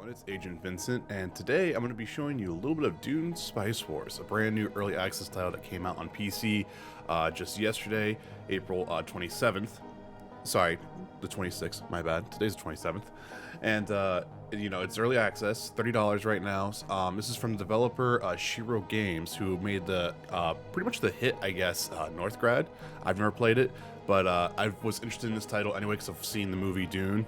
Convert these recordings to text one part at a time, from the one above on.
everyone, it's Agent Vincent, and today I'm going to be showing you a little bit of Dune Spice Wars, a brand new early access title that came out on PC just yesterday, April 27th. Sorry, the 26th, my bad. Today's the 27th. And, it's early access, $30 right now. This is from the developer Shiro Games, who made the pretty much the hit, I guess, Northgrad. I've never played it, but I was interested in this title anyway because I've seen the movie Dune.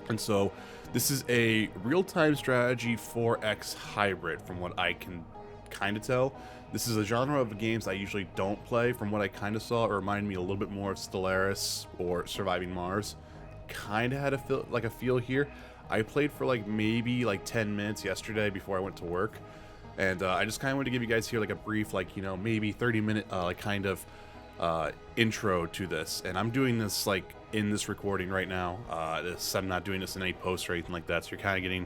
And so this is a real-time strategy 4X hybrid from what I can kind of tell. This is a genre of games I usually don't play. From what I kind of saw, it reminded me a little bit more of Stellaris or Surviving Mars. Kind of had a feel here. I played for maybe 10 minutes yesterday before I went to work. And I just kind of wanted to give you guys here a brief maybe 30-minute intro to this. And I'm doing this in this recording right now. I'm not doing this in any post or anything like that, so you're kind of getting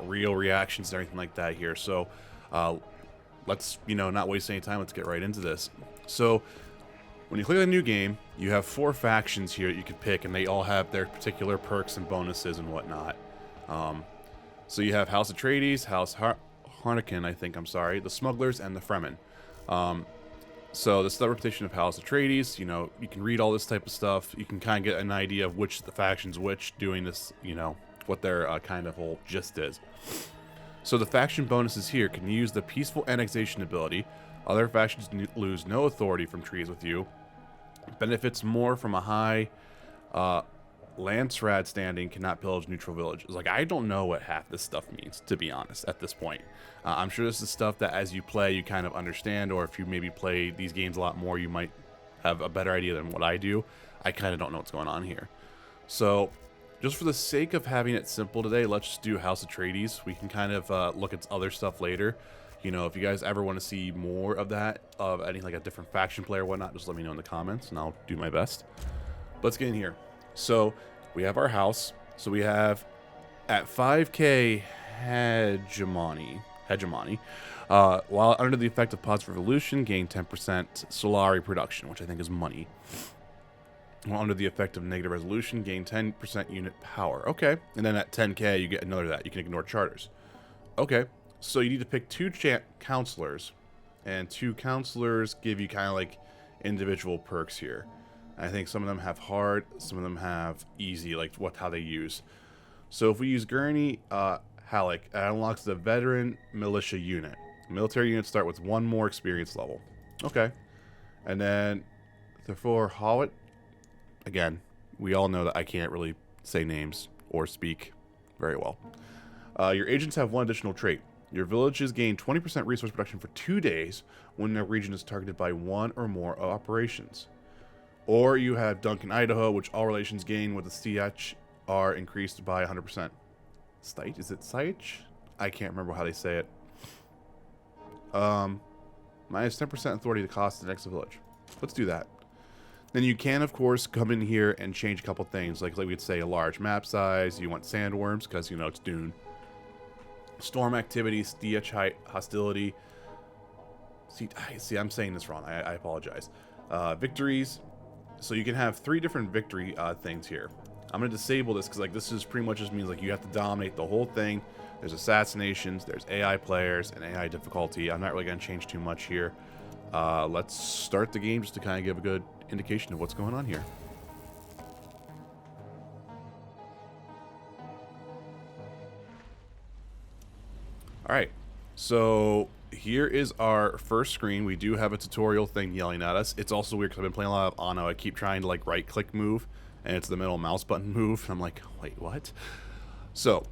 real reactions and everything like that here. So let's not waste any time. Let's get right into this. So when you click on a new game, you have 4 factions here that you can pick, and they all have their particular perks and bonuses and whatnot. So you have House Atreides, House Harkonnen, the Smugglers, and the Fremen. So this is the reputation of House Atreides. You can read all this type of stuff. You can kind of get an idea of which the factions doing this, what their kind of whole gist is. So the faction bonuses here can use the Peaceful Annexation ability. Other factions lose no authority from treaties with you. Benefits more from a high Landsrad standing, cannot pillage neutral villages. I don't know what half this stuff means, to be honest, at this point. I'm sure this is stuff that as you play, you kind of understand, or if you maybe play these games a lot more, you might have a better idea than what I do. I kind of don't know what's going on here. So, just for the sake of having it simple today, let's just do House Atreides. We can kind of look at other stuff later. If you guys ever want to see more of that, of any a different faction player or whatnot, just let me know in the comments, and I'll do my best. Let's get in here. So, we have our house. So we have at 5k hegemony. While under the effect of positive revolution, gain 10% Solari production, which I think is money. While under the effect of negative resolution, gain 10% unit power. Okay. And then at 10k, you get another that. You can ignore charters. Okay. So you need to pick 2 counselors. And 2 counselors give you kind of individual perks here. I think some of them have hard, some of them have easy, how they use. So if we use Gurney Halleck, it unlocks the Veteran Militia Unit. Military units start with 1 more experience level. Okay. And then for Howitt, again, we all know that I can't really say names or speak very well. Your agents have 1 additional trait. Your villages gain 20% resource production for 2 days when their region is targeted by 1 or more operations. Or you have Duncan, Idaho, which all relations gain with the CH are increased by 100%. Stite? Is it Site? I can't remember how they say it. Minus 10% authority to cost the next village. Let's do that. Then you can, of course, come in here and change a couple things. Like we'd say a large map size. You want sandworms because, it's Dune. Storm activity, CH hostility. See, I'm saying this wrong. I apologize. Victories. So you can have 3 different victory things here. I'm going to disable this because this is pretty much just means you have to dominate the whole thing. There's assassinations, there's AI players, and AI difficulty. I'm not really going to change too much here. Let's start the game just to kind of give a good indication of what's going on here. Alright, so here is our first screen. We do have a tutorial thing yelling at us. It's also weird because I've been playing a lot of Anno. I keep trying to right click move, and it's the middle mouse button move. And I'm like, wait, what? So,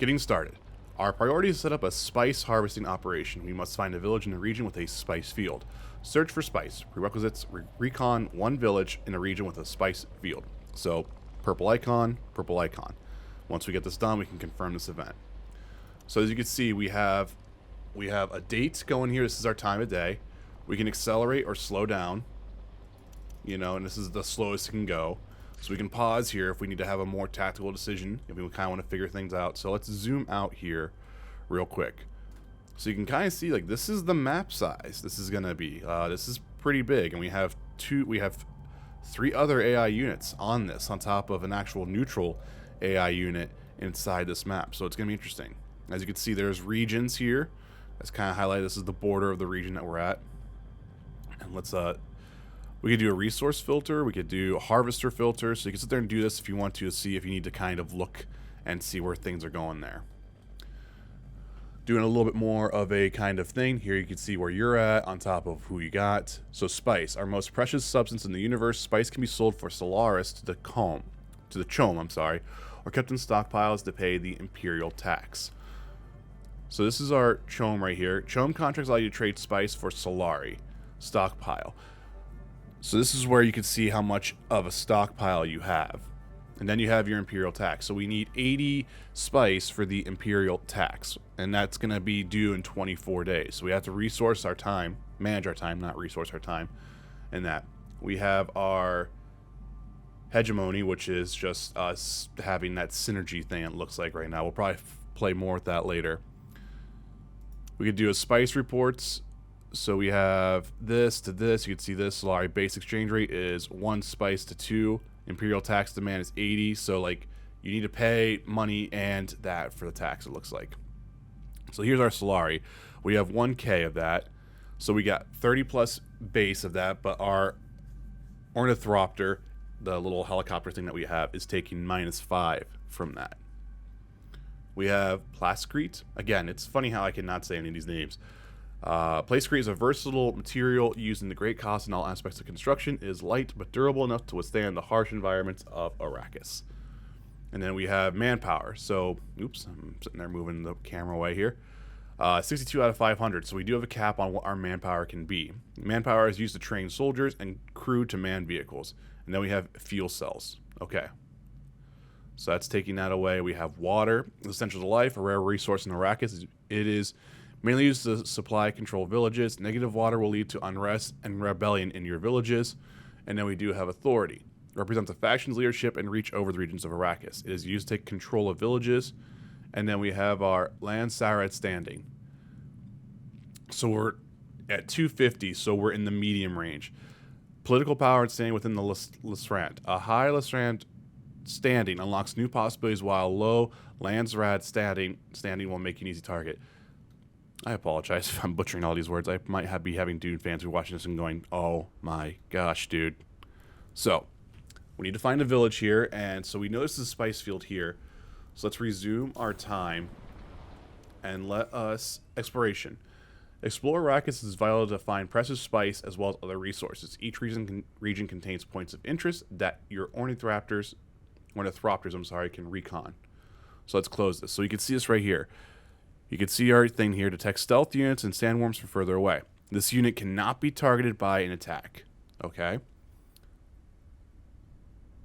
getting started. Our priority is to set up a spice harvesting operation. We must find a village in the region with a spice field. Search for spice. Prerequisites, recon 1 village in a region with a spice field. So, purple icon, purple icon. Once we get this done, we can confirm this event. So as you can see, we have a date going here. This is our time of day. We can accelerate or slow down, and this is the slowest it can go. So we can pause here if we need to have a more tactical decision, if we kind of want to figure things out. So let's zoom out here real quick. So you can kind of see this is the map size. This is going to be, this is pretty big. And we have 3 other AI units on this, on top of an actual neutral AI unit inside this map. So it's going to be interesting. As you can see, there's regions here. That's kind of highlighted. This is the border of the region that we're at. And let's we could do a resource filter. We could do a harvester filter. So you can sit there and do this if you want to see if you need to kind of look and see where things are going there. Doing a little bit more of a kind of thing. Here you can see where you're at on top of who you got. So spice, our most precious substance in the universe. Spice can be sold for Solaris to the Chom, I'm sorry, or kept in stockpiles to pay the Imperial tax. So this is our Chom right here. Chom contracts allow you to trade spice for Solari stockpile. So this is where you can see how much of a stockpile you have. And then you have your Imperial tax. So we need 80 spice for the Imperial tax. And that's going to be due in 24 days. So we have to resource our time, manage our time, not resource our time. And that. We have our hegemony, which is just us having that synergy thing it looks like right now. We'll probably play more with that later. We could do a spice reports. So we have this to this. You can see this. Solari base exchange rate is 1 spice to 2. Imperial tax demand is 80. So like you need to pay money and that for the tax, it looks like. So here's our Solari. We have 1K of that. So we got 30 plus base of that, but our Ornithopter, the little helicopter thing that we have, is taking -5 from that. We have Plascrete. Again, it's funny how I cannot say any of these names. Plascrete is a versatile material used in the great cost in all aspects of construction. It is light but durable enough to withstand the harsh environments of Arrakis. And then we have Manpower. So, oops, I'm sitting there moving the camera away here. 62 out of 500. So we do have a cap on what our manpower can be. Manpower is used to train soldiers and crew to man vehicles. And then we have fuel cells. Okay. So that's taking that away. We have water, essential to life, a rare resource in Arrakis. It is mainly used to supply control villages. Negative water will lead to unrest and rebellion in your villages. And then we do have authority. It represents a faction's leadership and reach over the regions of Arrakis. It is used to take control of villages. And then we have our land Sarad standing. So we're at 250, so we're in the medium range. Political power and standing within the Lysrand. A high Lysrand standing unlocks new possibilities, while low Landsrad standing will make you an easy target. I apologize if I'm butchering all these words. I might be having Dune fans who are watching this and going, oh my gosh, dude. So, we need to find a village here, and so we know this is a spice field here. So let's resume our time, and let us... Exploration. Explore Arrakis is vital to find precious spice as well as other resources. Each region contains points of interest that your Ornithopters, can recon. So let's close this. So you can see this right here. You can see our thing here, detect stealth units and sandworms from further away. This unit cannot be targeted by an attack. Okay?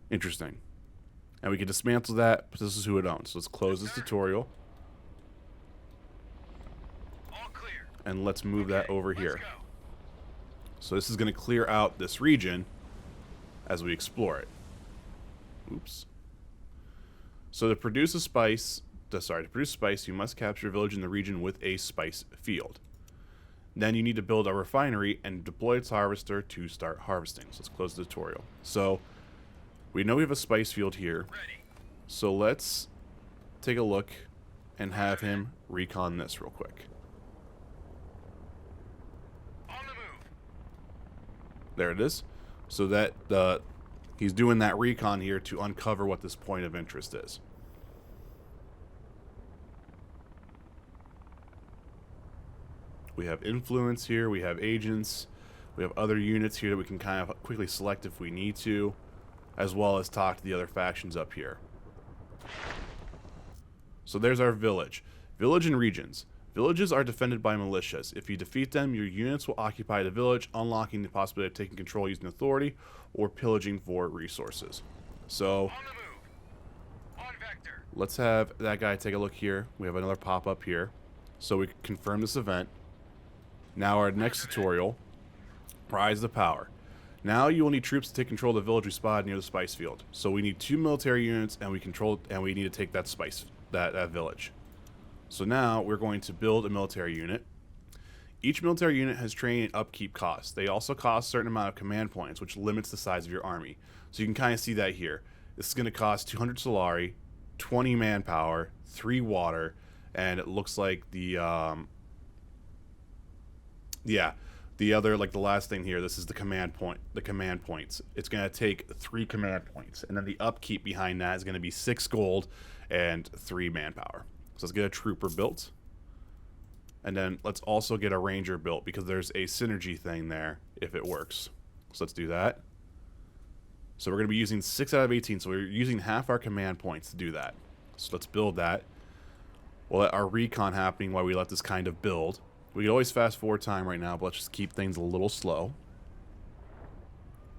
Interesting. And we can dismantle that, but this is who it owns. So let's close this tutorial. And let's move that over here. So this is going to clear out this region as we explore it. Oops. So to produce spice, you must capture a village in the region with a spice field. Then you need to build a refinery and deploy its harvester to start harvesting. So let's close the tutorial. So we know we have a spice field here. So let's take a look and have him recon this real quick. There it is. So that he's doing that recon here to uncover what this point of interest is. We have influence here. We have agents. We have other units here that we can kind of quickly select if we need to, as well as talk to the other factions up here. So there's our village. Village and regions. Villages are defended by militias. If you defeat them, your units will occupy the village, unlocking the possibility of taking control using authority or pillaging for resources. So, let's have that guy take a look here. We have another pop-up here. So we can confirm this event. Now our next tutorial, Rise to Power. Now you will need troops to take control of the village we spotted near the spice field. So we need 2 military units, and we need to take that that village. So now we're going to build a military unit. Each military unit has training and upkeep costs. They also cost a certain amount of command points, which limits the size of your army. So you can kind of see that here. This is going to cost 200 Solari, 20 manpower, 3 water, and it looks like the yeah, the other, like the last thing here, this is the command points. It's going to take 3 command points, and then the upkeep behind that is going to be 6 gold and 3 manpower. So let's get a trooper built. And then let's also get a ranger built, because there's a synergy thing there if it works. So let's do that. So we're going to be using 6 out of 18, so we're using half our command points to do that. So let's build that. We'll let our recon happening while we let this kind of build. We can always fast forward time right now, but let's just keep things a little slow.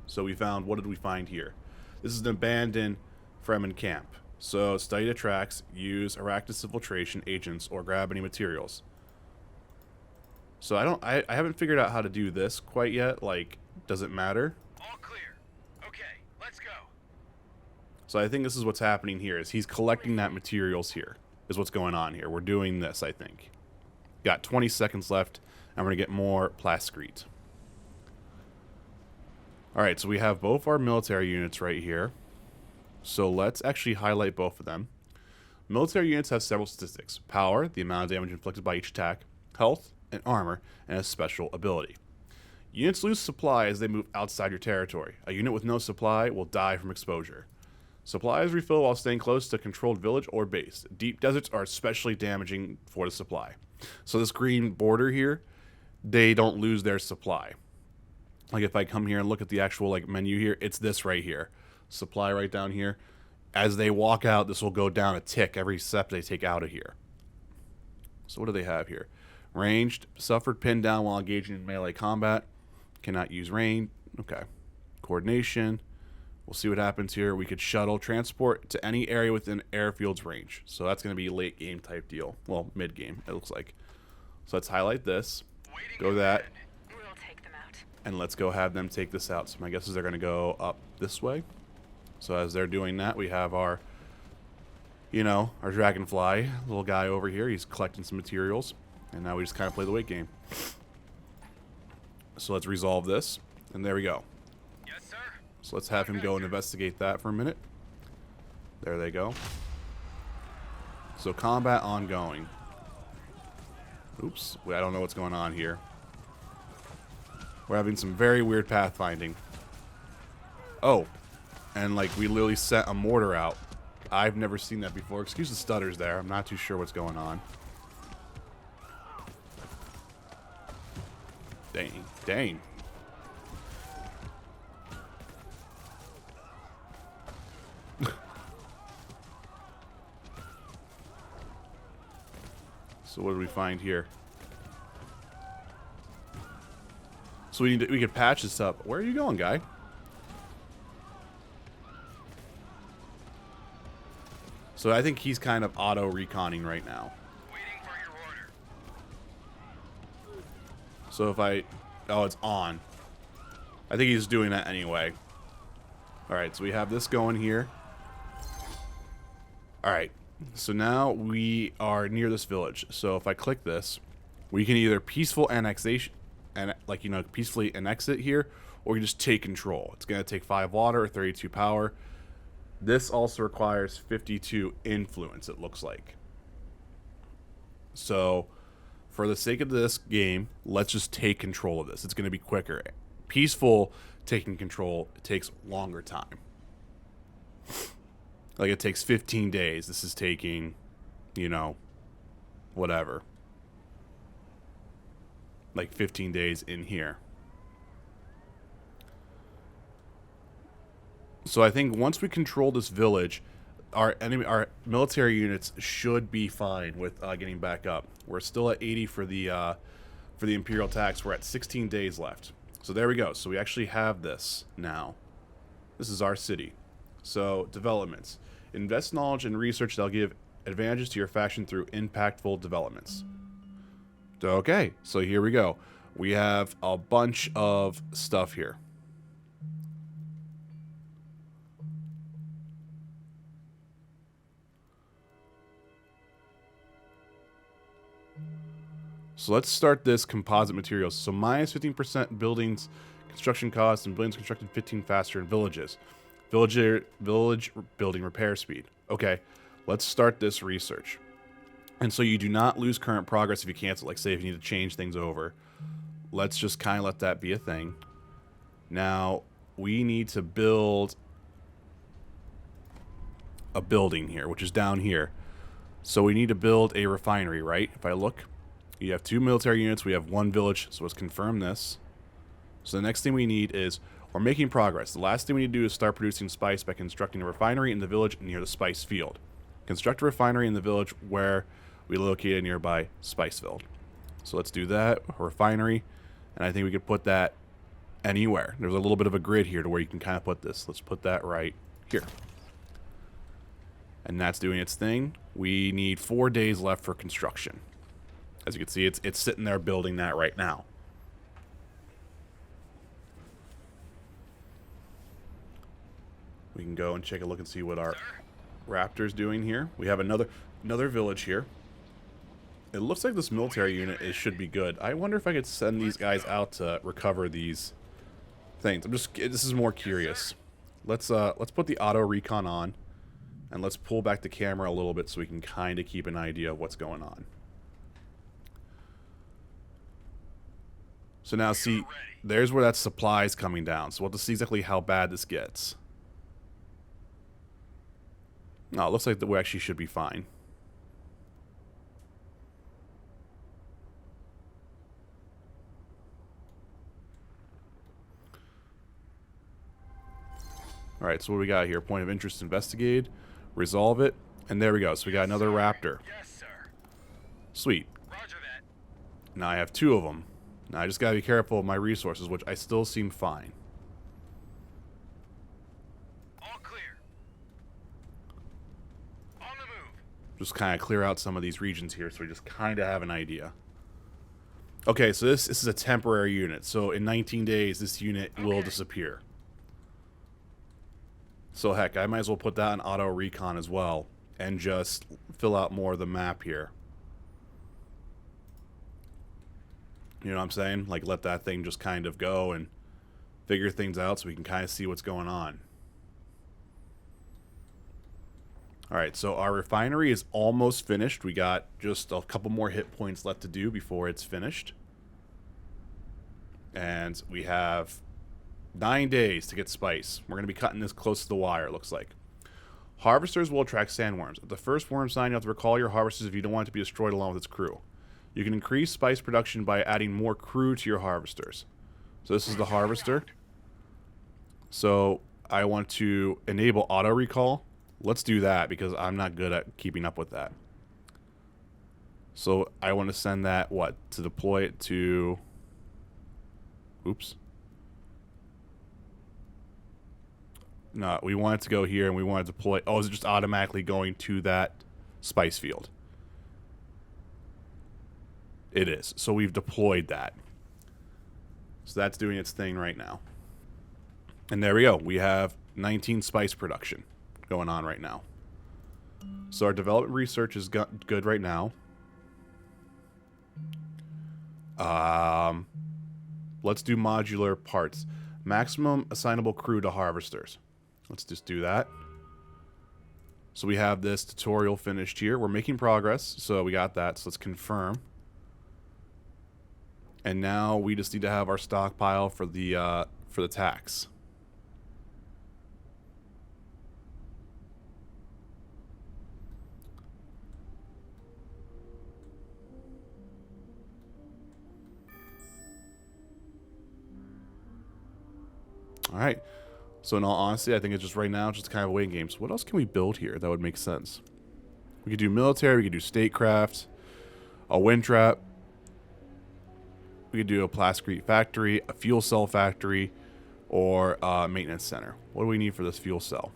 So we found, what did we find here? This is an abandoned Fremen camp. So study the tracks, use arachnid infiltration agents, or grab any materials. So I haven't figured out how to do this quite yet. Like, does it matter? All clear. Okay, let's go. So I think this is what's happening here, is he's collecting that materials here, is what's going on here. We're doing this, I think. Got 20 seconds left, and we're going to get more plascrete. Alright, so we have both our military units right here. So let's actually highlight both of them. Military units have several statistics. Power, the amount of damage inflicted by each attack. Health, and armor, and a special ability. Units lose supply as they move outside your territory. A unit with no supply will die from exposure. Supplies refill while staying close to a controlled village or base. Deep deserts are especially damaging for the supply. So this green border here, they don't lose their supply. Like if I come here and look at the actual like menu here, it's this right here. Supply right down here. As they walk out, this will go down a tick every step they take out of here. So what do they have here? Ranged, suffered pinned down while engaging in melee combat. Cannot use range. Okay. Coordination. We'll see what happens here. We could shuttle transport to any area within airfield's range. So that's going to be a late game type deal. Well, mid game, it looks like. So let's highlight this. Go that. We'll take them out. And let's go have them take this out. So my guess is they're going to go up this way. So as they're doing that, we have our, you know, our dragonfly little guy over here. He's collecting some materials. And now we just kind of play the wait game. So let's resolve this. And there we go. Yes, sir. So let's have him go and investigate that for a minute. There they go. So combat ongoing. Oops. I don't know what's going on here. We're having some very weird pathfinding. Oh. And like we literally sent a mortar out. I've never seen that before. Excuse the stutters there. I'm not too sure what's going on. Dang. Dang. So what do we find here? So we could patch this up. Where are you going, guy? So I think he's kind of auto reconning right now. Waiting for your order. So if I... Oh, it's on. I think he's doing that anyway. Alright, so we have this going here. Alright, so now we are near this village. So if I click this, we can either peaceful annexation, and like, you know, peacefully annex it here, or you just take control. It's going to take 5 water or 32 power. This also requires 52 influence, it looks like. So, for the sake of this game, let's just take control of this. It's going to be quicker. Peaceful taking control, it takes longer time. Like, it takes 15 days. This is taking, you know, whatever. Like, 15 days in here. So I think once we control this village, our military units should be fine with getting back up. We're still at 80 for the Imperial tax. We're at 16 days left. So there we go. So we actually have this now. This is our city. So developments. Invest knowledge and research that'll give advantages to your faction through impactful developments. Okay, so here we go. We have a bunch of stuff here. So let's start this composite materials. So minus 15% buildings construction costs and buildings constructed 15 faster in villages. Village building repair speed. Okay, Let's start this research. And so you do not lose current progress if you cancel. Like, say, if you need to change things over. Let's just kind of let that be a thing. Now, we need to build a building here, which is down here. So we need to build a refinery, right? If I look, you have 2 military units. We have 1 village. So let's confirm this. So the next thing we need is, we're making progress. The last thing we need to do is start producing spice by constructing a refinery in the village near the spice field. Construct a refinery in the village where we locate a nearby spice field. So let's do that, a refinery. And I think we could put that anywhere. There's a little bit of a grid here to where you can kind of put this. Let's put that right here. And that's doing its thing. We need 4 days left for construction. As you can see, it's sitting there building that right now. We can go and take a look and see what our raptor's doing here. We have another village here. It looks like this military unit should be good. I wonder if I could send these guys out to recover these things. This is more curious. Let's put the auto recon on. And let's pull back the camera a little bit so we can kind of keep an idea of what's going on. So now, see, there's where that supply is coming down. So we'll have to see exactly how bad this gets. No, it looks like that we actually should be fine. Alright, so what do we got here? Point of interest investigated. Resolve it. And there we go. So we got another raptor. Yes, sir. Sweet. Roger that. Now I have 2 of them. Now I just gotta be careful of my resources, which I still seem fine. All clear. On the move. Just kind of clear out some of these regions here so we just kind of have an idea. Okay, so this is a temporary unit. So in 19 days, this unit will disappear. So heck, I might as well put that in auto recon as well and just fill out more of the map here. You know what I'm saying? Like, let that thing just kind of go and figure things out so we can kind of see what's going on. Alright, so our refinery is almost finished. We got just a couple more hit points left to do before it's finished. And we have 9 days to get spice. We're going to be cutting this close to the wire, it looks like. Harvesters will attract sandworms. At the first worm sign, you have to recall your harvesters if you don't want it to be destroyed along with its crew. You can increase spice production by adding more crew to your harvesters. So this is the harvester. So I want to enable auto recall. Let's do that because I'm not good at keeping up with that. So I want to send that, what? To deploy it to... Oops. No, we want it to go here and we want to deploy... Oh, is it just automatically going to that spice field? It is. So we've deployed that. So that's doing its thing right now. And there we go. We have 19 spice production going on right now. So our development research is good right now. Let's do modular parts. Maximum assignable crew to harvesters. Let's just do that. So we have this tutorial finished here. We're making progress. So we got that. So let's confirm. And now we just need to have our stockpile for the tax. All right. So in all honesty, I think it's just right now, just kind of a waiting game. So what else can we build here that would make sense? We could do military. We could do statecraft, a wind trap. We could do a plasticrete factory, a fuel cell factory, or a maintenance center. What do we need for this fuel cell?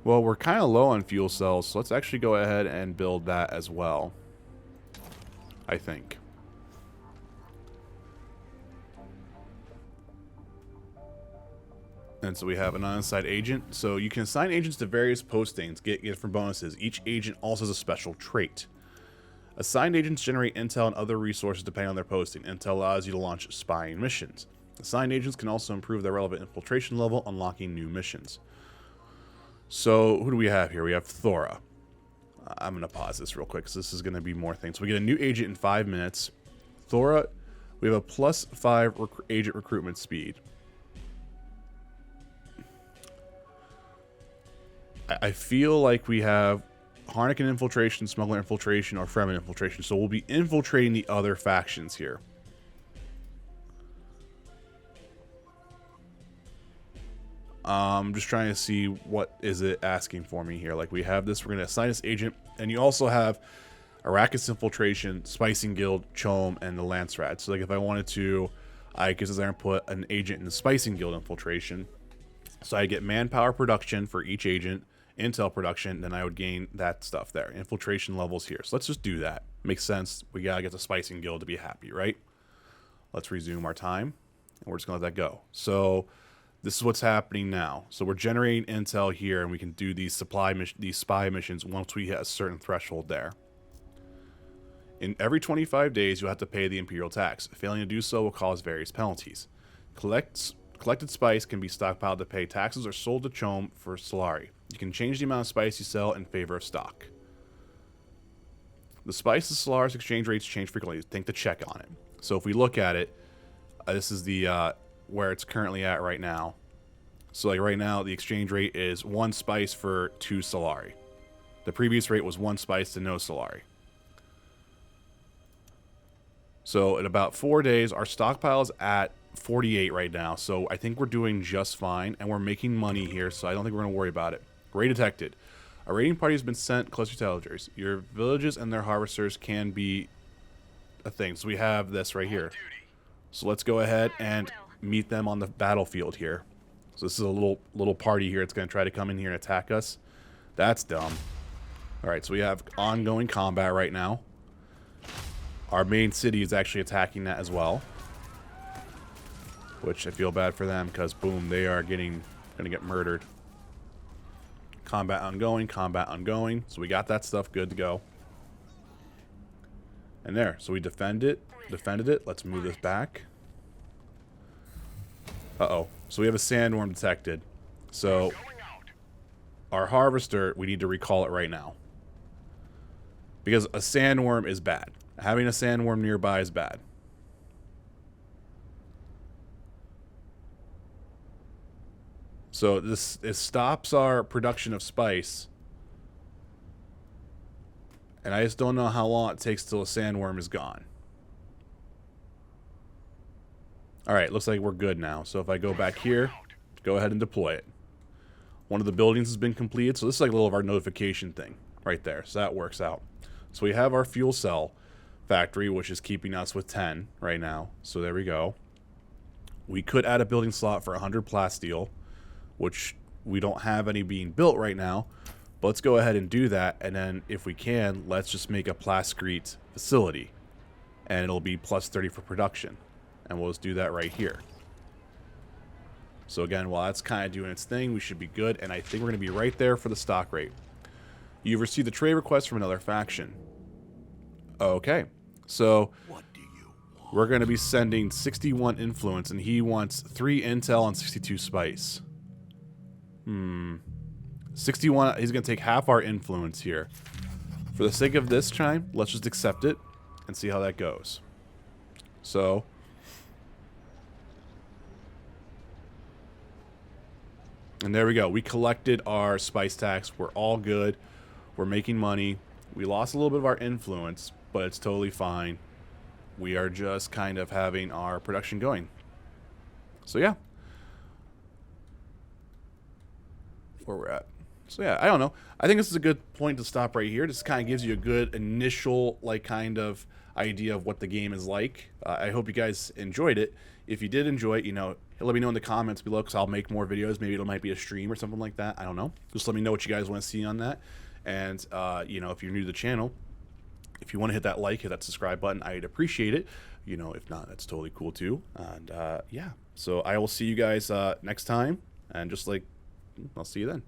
Well, we're kind of low on fuel cells, so let's actually go ahead and build that as well, I think. And so we have an on-site agent. So you can assign agents to various postings, get different bonuses. Each agent also has a special trait. Assigned agents generate intel and other resources depending on their posting. Intel allows you to launch spying missions. Assigned agents can also improve their relevant infiltration level, unlocking new missions. So who do we have here? We have Thora. I'm going to pause this real quick because this is going to be more things. So we get a new agent in 5 minutes. Thora, we have a +5 agent recruitment speed. I feel like we have Harnican infiltration, Smuggler infiltration, or Fremen infiltration. So we'll be infiltrating the other factions here. I'm just trying to see what is it asking for me here. Like we have this, we're going to assign this agent, and you also have Arrakis infiltration, Spicing Guild, Chom, and the Lancerad. So like if I wanted to, I could just put an agent in the Spicing Guild infiltration. So I get manpower production for each agent, intel production, then I would gain that stuff there. Infiltration levels here. So let's just do that. Makes sense. We gotta get the Spicing Guild to be happy, right? Let's resume our time, and we're just gonna let that go. So this is what's happening now. So we're generating intel here, and we can do these spy missions once we hit a certain threshold there. In every 25 days, you'll have to pay the Imperial tax. Failing to do so will cause various penalties. Collected spice can be stockpiled to pay taxes or sold to Chom for Solari. You can change the amount of spice you sell in favor of stock. The spice to Solari's exchange rates change frequently. Think to check on it. So if we look at it, this is the where it's currently at right now. So like right now, the exchange rate is 1 spice for 2 Solari. The previous rate was 1 spice to no Solari. So in about 4 days, our stockpile is at 48 right now. So I think we're doing just fine, and we're making money here, so I don't think we're going to worry about it. Raid detected. A raiding party has been sent close to tellagers. Your villages and their harvesters can be a thing. So we have this right here. So let's go ahead and meet them on the battlefield here. So this is a little party here. It's going to try to come in here and attack us. That's dumb. All right, so we have ongoing combat right now. Our main city is actually attacking that as well, which I feel bad for them because, boom, they are going to get murdered. Combat ongoing, combat ongoing. So we got that stuff good to go. And there, so we defended it. Let's move this back. Uh-oh. So we have a sandworm detected. So our harvester, we need to recall it right now. Because a sandworm is bad. Having a sandworm nearby is bad. So it stops our production of spice. And I just don't know how long it takes till a sandworm is gone. Alright, looks like we're good now. So if I go back here, go ahead and deploy it. One of the buildings has been completed. So this is like a little of our notification thing right there. So that works out. So we have our fuel cell factory, which is keeping us with 10 right now. So there we go. We could add a building slot for 100 plasteel, which we don't have any being built right now. But let's go ahead and do that. And then if we can, let's just make a plascrete facility. And it'll be +30 for production. And we'll just do that right here. So again, while that's kind of doing its thing, we should be good. And I think we're going to be right there for the stock rate. You've received a trade request from another faction. Okay. So we're going to be sending 61 influence, and he wants 3 intel and 62 spice. 61, he's going to take half our influence here. For the sake of this time, let's just accept it and see how that goes. So and there we go. We collected our spice tax. We're all good. We're making money. We lost a little bit of our influence, but it's totally fine. We are just kind of having our production going. So yeah. Where we're at. So yeah, I don't know. I think this is a good point to stop right here. This kind of gives you a good initial, like, kind of idea of what the game is like. I hope you guys enjoyed it. If you did enjoy it, you know, let me know in the comments below, because I'll make more videos. Maybe it might be a stream or something like that. I don't know. Just let me know what you guys want to see on that. And, you know, if you're new to the channel, if you want to hit that like, hit that subscribe button, I'd appreciate it. You know, if not, that's totally cool too. And, yeah. So I will see you guys next time. And just like, I'll see you then.